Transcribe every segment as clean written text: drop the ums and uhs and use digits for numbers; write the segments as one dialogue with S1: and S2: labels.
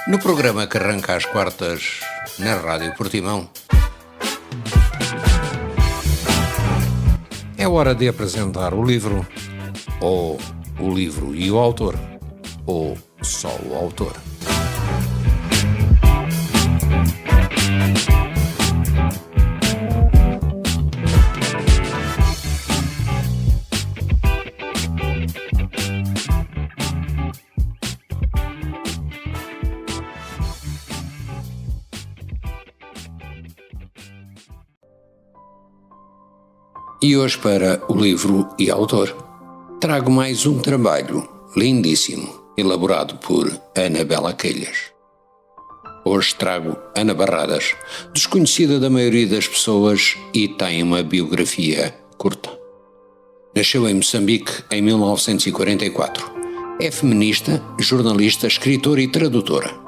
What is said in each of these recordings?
S1: No programa que arranca às quartas na Rádio Portimão, é hora de apresentar o livro, ou o livro e o autor, ou só o autor. E hoje, para o livro e autor, trago mais um trabalho lindíssimo, elaborado por Anabela Queilhas. Hoje trago Ana Barradas, desconhecida da maioria das pessoas e tem uma biografia curta. Nasceu em Moçambique em 1944. É feminista, jornalista, escritora e tradutora.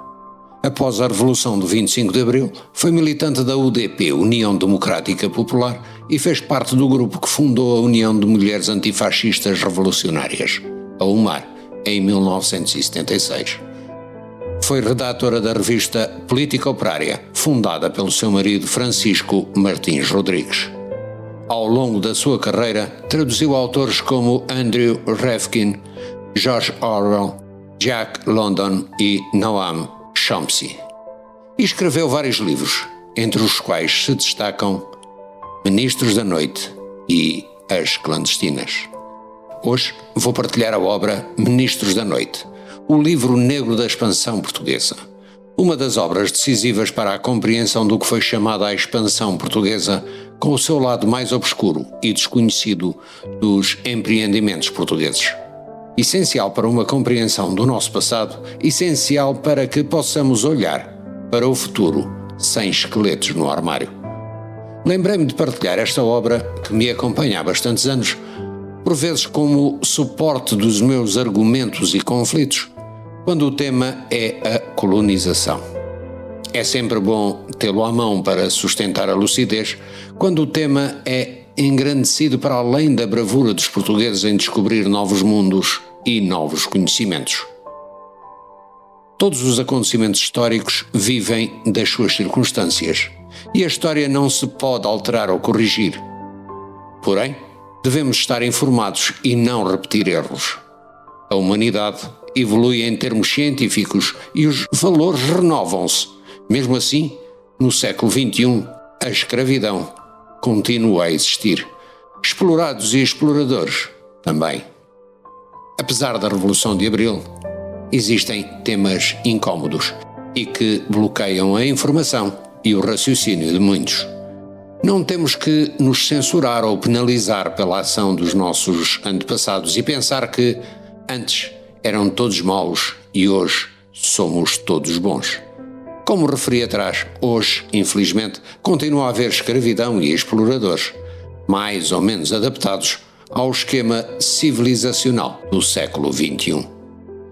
S1: Após a Revolução do 25 de Abril, foi militante da UDP, União Democrática Popular, e fez parte do grupo que fundou a União de Mulheres Antifascistas Revolucionárias, a UMAR, em 1976. Foi redatora da revista Política Operária, fundada pelo seu marido Francisco Martins Rodrigues. Ao longo da sua carreira, traduziu autores como Andrew Revkin, George Orwell, Jack London e Noam Chomsky. E escreveu vários livros, entre os quais se destacam Ministros da Noite e As Clandestinas. Hoje vou partilhar a obra Ministros da Noite, o livro negro da expansão portuguesa, uma das obras decisivas para a compreensão do que foi chamada a expansão portuguesa, com o seu lado mais obscuro e desconhecido dos empreendimentos portugueses. Essencial para uma compreensão do nosso passado, essencial para que possamos olhar para o futuro sem esqueletos no armário. Lembrei-me de partilhar esta obra, que me acompanha há bastantes anos, por vezes como suporte dos meus argumentos e conflitos, quando o tema é a colonização. É sempre bom tê-lo à mão para sustentar a lucidez, quando o tema é engrandecido para além da bravura dos portugueses em descobrir novos mundos e novos conhecimentos. Todos os acontecimentos históricos vivem das suas circunstâncias, e a história não se pode alterar ou corrigir. Porém, devemos estar informados e não repetir erros. A humanidade evolui em termos científicos e os valores renovam-se. Mesmo assim, no século XXI, a escravidão continua a existir. Explorados e exploradores também. Apesar da Revolução de Abril, existem temas incómodos e que bloqueiam a informação e o raciocínio de muitos. Não temos que nos censurar ou penalizar pela ação dos nossos antepassados e pensar que antes eram todos maus e hoje somos todos bons. Como referi atrás, hoje, infelizmente, continua a haver escravidão e exploradores, mais ou menos adaptados ao esquema civilizacional do século XXI.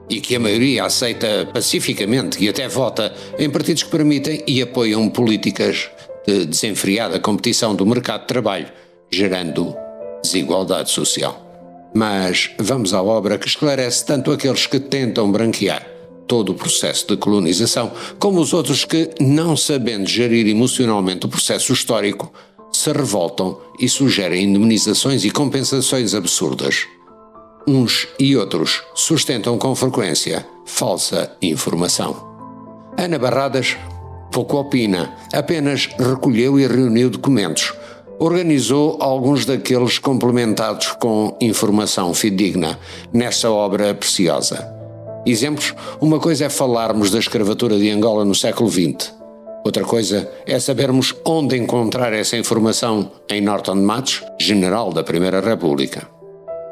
S1: E que a maioria aceita pacificamente e até vota em partidos que permitem e apoiam políticas de desenfreada competição do mercado de trabalho, gerando desigualdade social. Mas vamos à obra que esclarece tanto aqueles que tentam branquear todo o processo de colonização, como os outros que, não sabendo gerir emocionalmente o processo histórico, se revoltam e sugerem indemnizações e compensações absurdas. Uns e outros sustentam com frequência falsa informação. Ana Barradas pouco opina, apenas recolheu e reuniu documentos. Organizou alguns daqueles complementados com informação fidedigna nessa obra preciosa. Exemplos: uma coisa é falarmos da escravatura de Angola no século XX. Outra coisa é sabermos onde encontrar essa informação em Norton de Matos, general da Primeira República.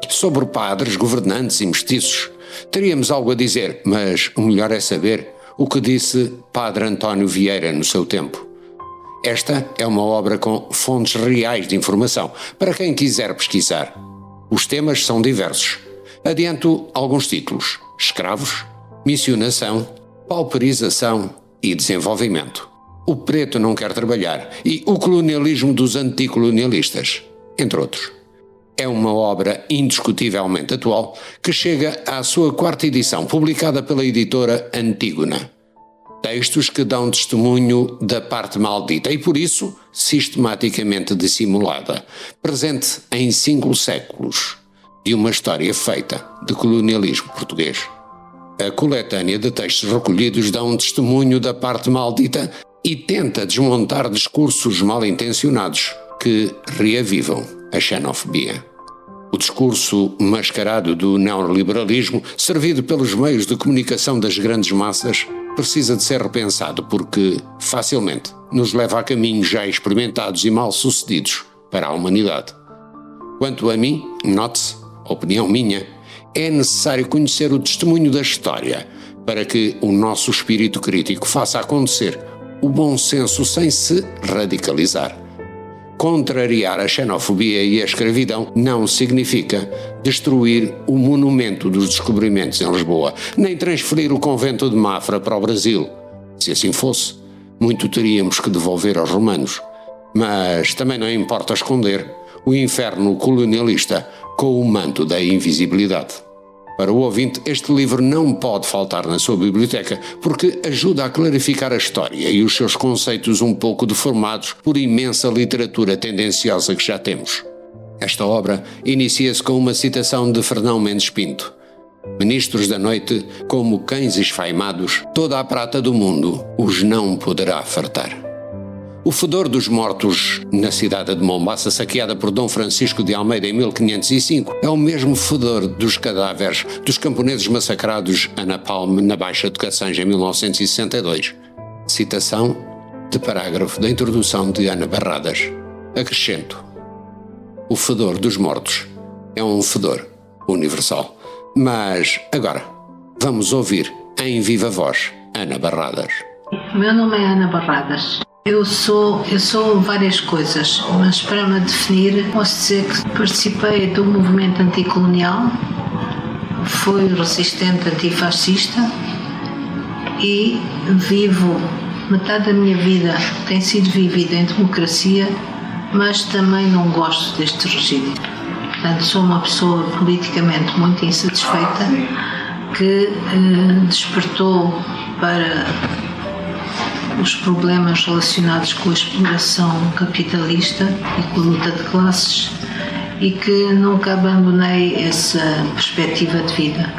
S1: Sobre padres, governantes e mestiços, teríamos algo a dizer, mas o melhor é saber o que disse Padre António Vieira no seu tempo. Esta é uma obra com fontes reais de informação, para quem quiser pesquisar. Os temas são diversos. Adianto alguns títulos: escravos, missionação, pauperização e desenvolvimento. O preto não quer trabalhar e o colonialismo dos anticolonialistas, entre outros. É uma obra indiscutivelmente atual que chega à sua 4ª edição, publicada pela editora Antígona. textos que dão testemunho da parte maldita e, por isso, sistematicamente dissimulada, presente em 5 séculos de uma história feita de colonialismo português. A coletânea de textos recolhidos dá um testemunho da parte maldita e tenta desmontar discursos mal-intencionados que reavivam a xenofobia. O discurso mascarado do neoliberalismo, servido pelos meios de comunicação das grandes massas, precisa de ser repensado porque, facilmente, nos leva a caminhos já experimentados e mal-sucedidos para a humanidade. Quanto a mim, note-se, opinião minha, é necessário conhecer o testemunho da história para que o nosso espírito crítico faça acontecer o bom senso sem se radicalizar. Contrariar a xenofobia e a escravidão não significa destruir o monumento dos descobrimentos em Lisboa, nem transferir o convento de Mafra para o Brasil. Se assim fosse, muito teríamos que devolver aos romanos. Mas também não importa esconder o inferno colonialista com o manto da invisibilidade. Para o ouvinte, este livro não pode faltar na sua biblioteca porque ajuda a clarificar a história e os seus conceitos um pouco deformados por imensa literatura tendenciosa que já temos. Esta obra inicia-se com uma citação de Fernão Mendes Pinto. Ministros da noite, como cães esfaimados, toda a prata do mundo os não poderá fartar. O fedor dos mortos na cidade de Mombaça, saqueada por Dom Francisco de Almeida em 1505, é o mesmo fedor dos cadáveres dos camponeses massacrados a napalm na Baixa de Cassange em 1962. Citação de parágrafo da introdução de Ana Barradas. Acrescento: o fedor dos mortos é um fedor universal. Mas agora, vamos ouvir em viva voz Ana Barradas.
S2: Meu nome é Ana Barradas. Eu sou várias coisas, mas para me definir posso dizer que participei do movimento anticolonial, fui resistente antifascista e vivo, metade da minha vida tem sido vivida em democracia, mas também não gosto deste regime. Portanto, sou uma pessoa politicamente muito insatisfeita que despertou para os problemas relacionados com a exploração capitalista e com a luta de classes e que nunca abandonei essa perspectiva de vida.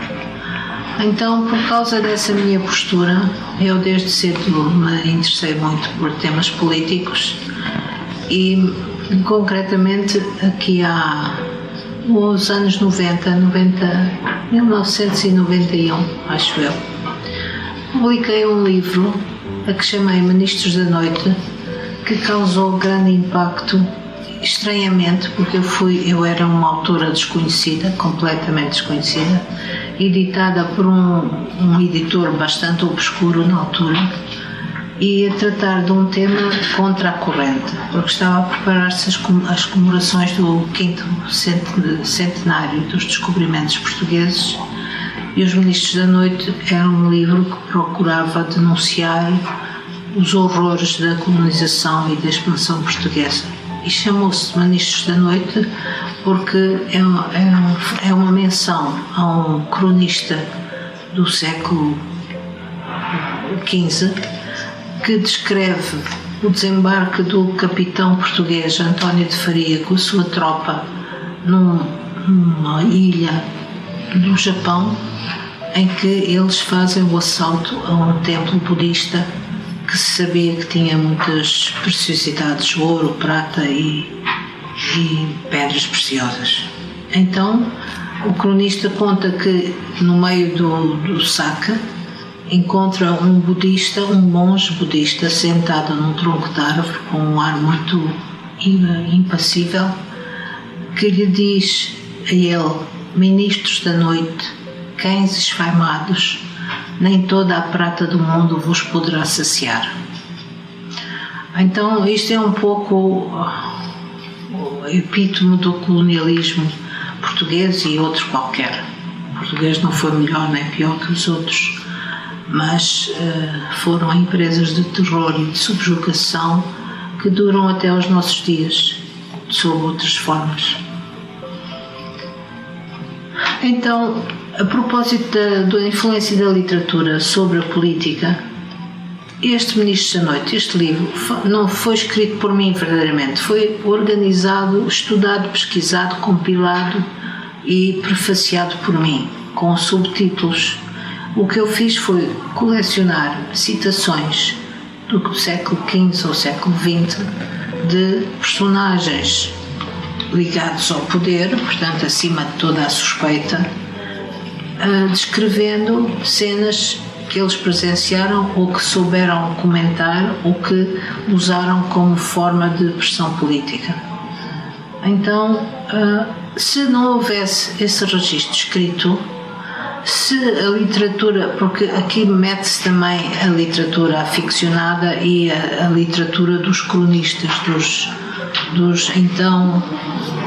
S2: Então, por causa dessa minha postura, eu desde cedo me interessei muito por temas políticos e, concretamente, aqui há os anos 1991, acho eu, publiquei um livro a que chamei Ministros da Noite, que causou grande impacto, estranhamente, porque eu era uma autora desconhecida, completamente desconhecida, editada por um editor bastante obscuro na altura, e a tratar de um tema contra a corrente, porque estava a preparar-se as comemorações do 5º centenário dos descobrimentos portugueses, e Os Ministros da Noite era um livro que procurava denunciar os horrores da colonização e da expansão portuguesa. E chamou-se Ministros da Noite porque é uma menção a um cronista do século XV que descreve o desembarque do capitão português António de Faria com a sua tropa numa ilha do Japão, em que eles fazem o assalto a um templo budista que se sabia que tinha muitas preciosidades, ouro, prata e pedras preciosas. Então, o cronista conta que no meio do saque encontra um monge budista sentado num tronco de árvore com um ar muito impassível, que lhe diz a ele: ministros da noite, cães esfaimados, nem toda a prata do mundo vos poderá saciar. Então, isto é um pouco o epítome do colonialismo português e outro qualquer. O português não foi melhor nem pior que os outros, mas foram empresas de terror e de subjugação que duram até aos nossos dias, sob outras formas. Então, a propósito da influência da literatura sobre a política, Este Ministros da Noite, este livro, não foi escrito por mim verdadeiramente, foi organizado, estudado, pesquisado, compilado e prefaciado por mim, com subtítulos. O que eu fiz foi colecionar citações do século XV ou século XX de personagens ligados ao poder, portanto acima de toda a suspeita, descrevendo cenas que eles presenciaram ou que souberam comentar ou que usaram como forma de pressão política. Então, se não houvesse esse registro escrito, se a literatura, porque aqui mete-se também a literatura aficionada e a literatura dos cronistas, dos então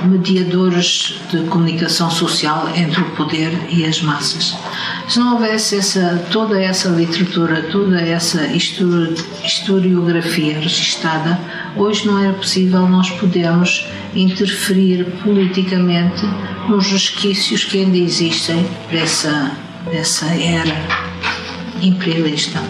S2: mediadores de comunicação social entre o poder e as massas. Se não houvesse toda essa literatura, toda essa historiografia registada, hoje não era possível nós podermos interferir politicamente nos resquícios que ainda existem dessa era imperialista.